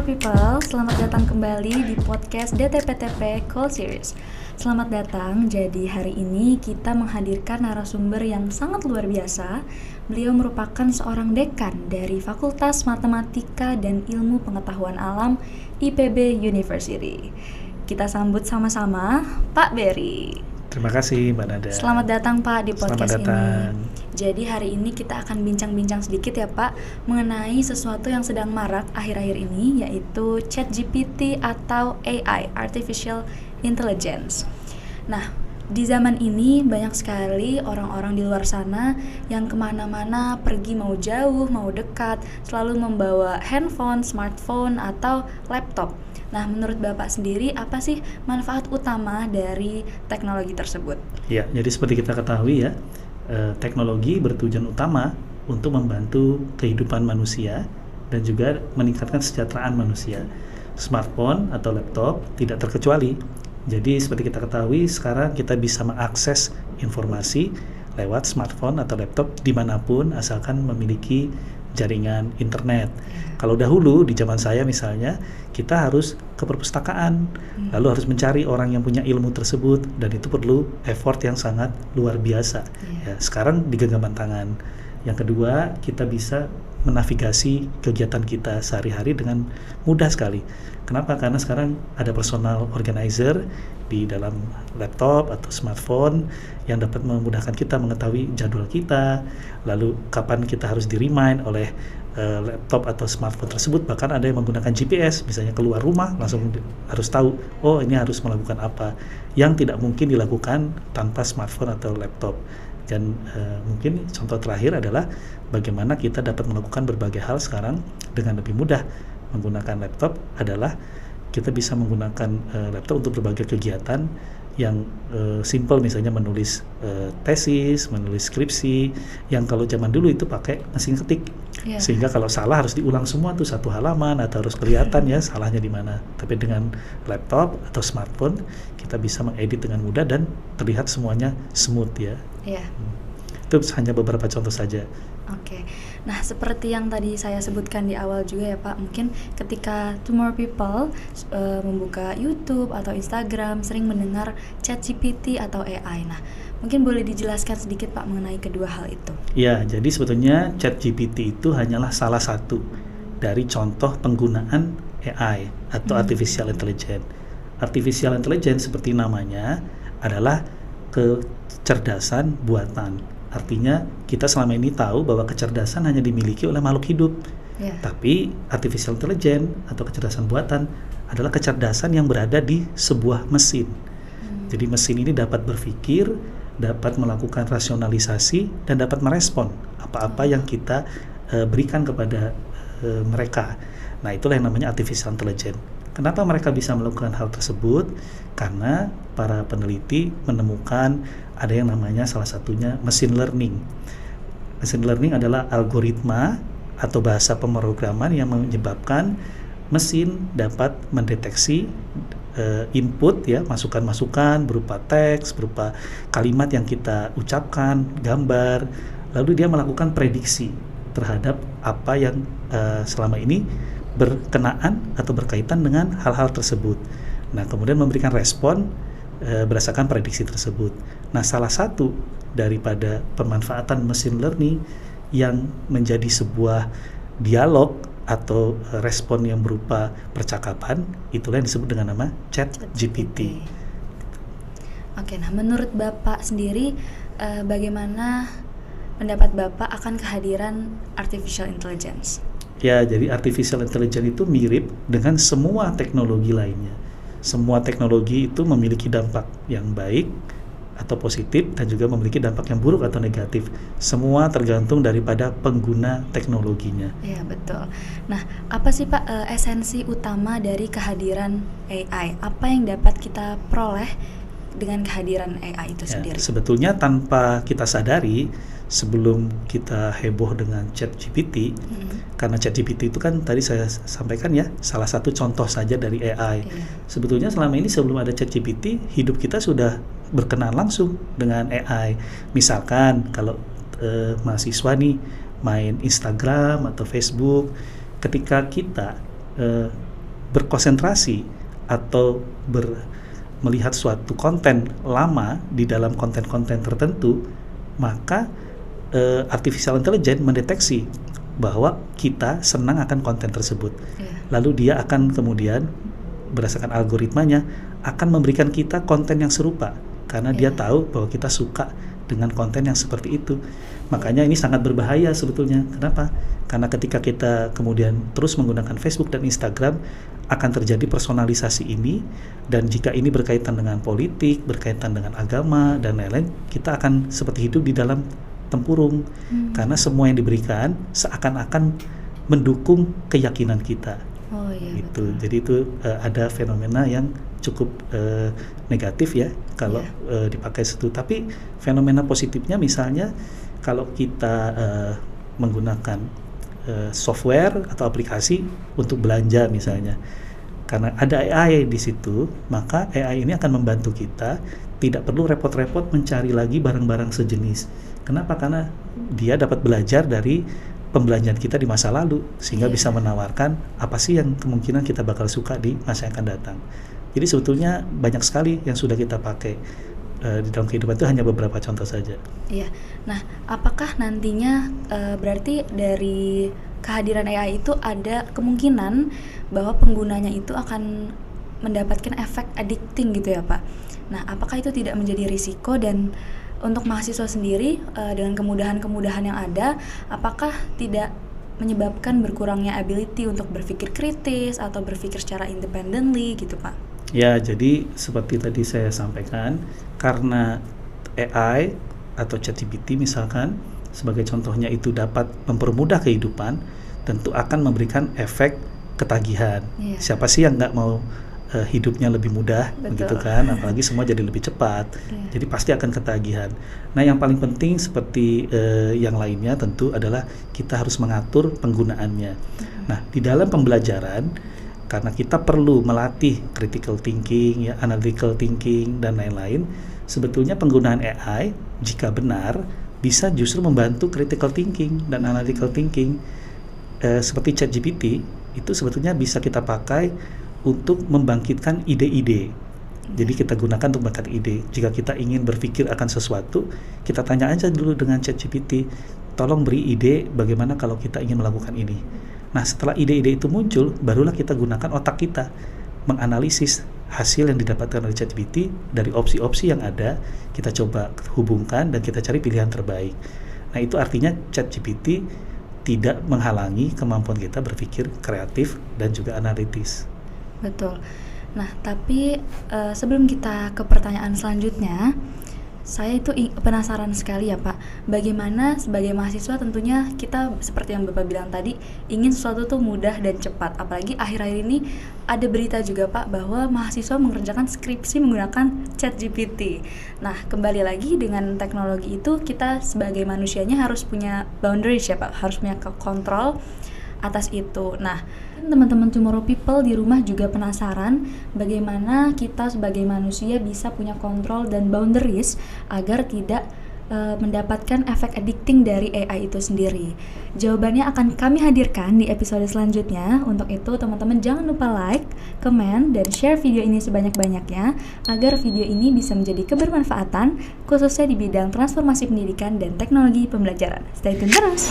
Tomorrow People, selamat datang kembali di podcast DTPTP Call Series. Selamat datang, jadi hari ini kita menghadirkan narasumber yang sangat luar biasa. Beliau merupakan seorang dekan dari Fakultas Matematika dan Ilmu Pengetahuan Alam IPB University. Kita sambut sama-sama Pak Berry. Terima kasih Mbak Nada. Selamat datang Pak di podcast Selamat datang. ini. Jadi hari ini kita akan bincang-bincang sedikit ya Pak mengenai sesuatu yang sedang marak akhir-akhir ini, yaitu ChatGPT atau AI, Artificial Intelligence. Nah, di zaman ini banyak sekali orang-orang di luar sana yang kemana-mana pergi, mau jauh, mau dekat, selalu membawa handphone, smartphone, atau laptop. Nah, menurut Bapak sendiri, apa sih manfaat utama dari teknologi tersebut? Ya, jadi seperti kita ketahui ya, teknologi bertujuan utama untuk membantu kehidupan manusia dan juga meningkatkan kesejahteraan manusia. Smartphone atau laptop tidak terkecuali. Jadi seperti kita ketahui, sekarang kita bisa mengakses informasi lewat smartphone atau laptop dimanapun asalkan memiliki jaringan internet. Kalau dahulu di zaman saya misalnya, kita harus ke perpustakaan, lalu harus mencari orang yang punya ilmu tersebut, dan itu perlu effort yang sangat luar biasa. Ya, sekarang di genggaman tangan. Yang kedua, kita bisa menavigasi kegiatan kita sehari-hari dengan mudah sekali. Kenapa? Karena sekarang ada personal organizer di dalam laptop atau smartphone yang dapat memudahkan kita mengetahui jadwal kita, lalu kapan kita harus di-remind oleh laptop atau smartphone tersebut. Bahkan ada yang menggunakan GPS, misalnya keluar rumah langsung harus tahu, oh ini harus melakukan apa, yang tidak mungkin dilakukan tanpa smartphone atau laptop. Dan mungkin contoh terakhir adalah bagaimana kita dapat melakukan berbagai hal sekarang dengan lebih mudah menggunakan laptop adalah kita bisa menggunakan laptop untuk berbagai kegiatan yang simple, misalnya menulis tesis, menulis skripsi, yang kalau zaman dulu itu pakai mesin ketik, sehingga kalau salah harus diulang semua tuh satu halaman atau harus kelihatan ya salahnya di mana. Tapi dengan laptop atau smartphone kita bisa mengedit dengan mudah dan terlihat semuanya smooth ya. Itu hanya beberapa contoh saja. Oke. Nah, seperti yang tadi saya sebutkan di awal juga ya Pak, mungkin ketika Tomorrow People membuka YouTube atau Instagram sering mendengar ChatGPT atau AI. Nah, mungkin boleh dijelaskan sedikit Pak mengenai kedua hal itu. Ya, jadi sebetulnya ChatGPT itu hanyalah salah satu dari contoh penggunaan AI atau Artificial Intelligence. Artificial Intelligence seperti namanya adalah kecerdasan buatan. Artinya kita selama ini tahu bahwa kecerdasan hanya dimiliki oleh makhluk hidup. Tapi Artificial Intelligence atau kecerdasan buatan adalah kecerdasan yang berada di sebuah mesin. Jadi mesin ini dapat berpikir, dapat melakukan rasionalisasi, dan dapat merespon apa-apa yang kita berikan kepada mereka. Nah, itulah yang namanya Artificial Intelligence. Kenapa mereka bisa melakukan hal tersebut? Karena para peneliti menemukan ada yang namanya salah satunya machine learning. Machine learning adalah algoritma atau bahasa pemrograman yang menyebabkan mesin dapat mendeteksi input ya, masukan-masukan berupa teks, berupa kalimat yang kita ucapkan, gambar, lalu dia melakukan prediksi terhadap apa yang selama ini berkenaan atau berkaitan dengan hal-hal tersebut. Nah, kemudian memberikan respon berdasarkan prediksi tersebut. Nah, salah satu daripada pemanfaatan machine learning yang menjadi sebuah dialog atau respon yang berupa percakapan, itulah yang disebut dengan nama ChatGPT. Oke, nah menurut Bapak sendiri bagaimana pendapat Bapak akan kehadiran Artificial Intelligence? Ya, jadi Artificial Intelligence itu mirip dengan semua teknologi lainnya. Semua teknologi itu memiliki dampak yang baik atau positif dan juga memiliki dampak yang buruk atau negatif. Semua tergantung daripada pengguna teknologinya. Iya, betul. Nah, apa sih Pak esensi utama dari kehadiran AI? Apa yang dapat kita peroleh dengan kehadiran AI itu sendiri? Sebetulnya tanpa kita sadari, sebelum kita heboh dengan ChatGPT, karena ChatGPT itu kan tadi saya sampaikan ya, salah satu contoh saja dari AI. Sebetulnya selama ini sebelum ada ChatGPT, hidup kita sudah berkenalan langsung dengan AI. Misalkan kalau mahasiswa nih main Instagram atau Facebook, ketika kita berkonsentrasi atau melihat suatu konten lama di dalam konten-konten tertentu, maka artificial intelligence mendeteksi bahwa kita senang akan konten tersebut. Lalu dia akan kemudian berdasarkan algoritmanya akan memberikan kita konten yang serupa karena dia tahu bahwa kita suka dengan konten yang seperti itu. Makanya ini sangat berbahaya sebetulnya. Kenapa? Karena ketika kita kemudian terus menggunakan Facebook dan Instagram, akan terjadi personalisasi ini, dan jika ini berkaitan dengan politik, berkaitan dengan agama dan lain-lain, kita akan seperti hidup di dalam tempurung karena semua yang diberikan seakan-akan mendukung keyakinan kita. Itu. Jadi itu ada fenomena yang cukup negatif ya kalau dipakai situ. Tapi fenomena positifnya misalnya kalau kita menggunakan software atau aplikasi untuk belanja misalnya, karena ada AI di situ, maka AI ini akan membantu kita tidak perlu repot-repot mencari lagi barang-barang sejenis. Kenapa? Karena dia dapat belajar dari pembelanjaan kita di masa lalu sehingga bisa menawarkan apa sih yang kemungkinan kita bakal suka di masa yang akan datang. Jadi sebetulnya banyak sekali yang sudah kita pakai di dalam kehidupan, itu hanya beberapa contoh saja. Iya. Nah, apakah nantinya berarti dari kehadiran AI itu ada kemungkinan bahwa penggunanya itu akan mendapatkan efek addicting gitu ya Pak? Nah, apakah itu tidak menjadi risiko, dan untuk mahasiswa sendiri dengan kemudahan-kemudahan yang ada, apakah tidak menyebabkan berkurangnya ability untuk berpikir kritis atau berpikir secara independently gitu Pak? Ya, jadi seperti tadi saya sampaikan, karena AI atau ChatGPT misalkan sebagai contohnya itu dapat mempermudah kehidupan, tentu akan memberikan efek ketagihan. Siapa sih yang nggak mau hidupnya lebih mudah, begitu kan? Apalagi semua jadi lebih cepat, jadi pasti akan ketagihan. Nah, yang paling penting seperti yang lainnya tentu adalah kita harus mengatur penggunaannya. Nah, di dalam pembelajaran, karena kita perlu melatih critical thinking, ya, analytical thinking dan lain-lain, sebetulnya penggunaan AI jika benar bisa justru membantu critical thinking dan analytical thinking. Seperti ChatGPT itu sebetulnya bisa kita pakai untuk membangkitkan ide-ide. Jadi kita gunakan untuk membangkitkan ide. Jika kita ingin berpikir akan sesuatu, kita tanya aja dulu dengan ChatGPT, tolong beri ide bagaimana kalau kita ingin melakukan ini. Nah, setelah ide-ide itu muncul, barulah kita gunakan otak kita menganalisis hasil yang didapatkan oleh ChatGPT dari opsi-opsi yang ada, kita coba hubungkan dan kita cari pilihan terbaik. Nah, itu artinya ChatGPT tidak menghalangi kemampuan kita berpikir kreatif dan juga analitis. Betul. Nah, tapi sebelum kita ke pertanyaan selanjutnya, saya itu penasaran sekali ya Pak, bagaimana sebagai mahasiswa tentunya kita seperti yang Bapak bilang tadi, ingin sesuatu tuh mudah dan cepat. Apalagi akhir-akhir ini ada berita juga Pak bahwa mahasiswa mengerjakan skripsi menggunakan ChatGPT. Nah, kembali lagi dengan teknologi itu, kita sebagai manusianya harus punya boundaries ya Pak, harus punya kontrol atas itu. Nah, teman-teman Tomorrow People di rumah juga penasaran bagaimana kita sebagai manusia bisa punya kontrol dan boundaries agar tidak mendapatkan efek addicting dari AI itu sendiri. Jawabannya akan kami hadirkan di episode selanjutnya. Untuk itu teman-teman jangan lupa like, comment, dan share video ini sebanyak-banyaknya agar video ini bisa menjadi kebermanfaatan khususnya di bidang transformasi pendidikan dan teknologi pembelajaran. Stay tune terus!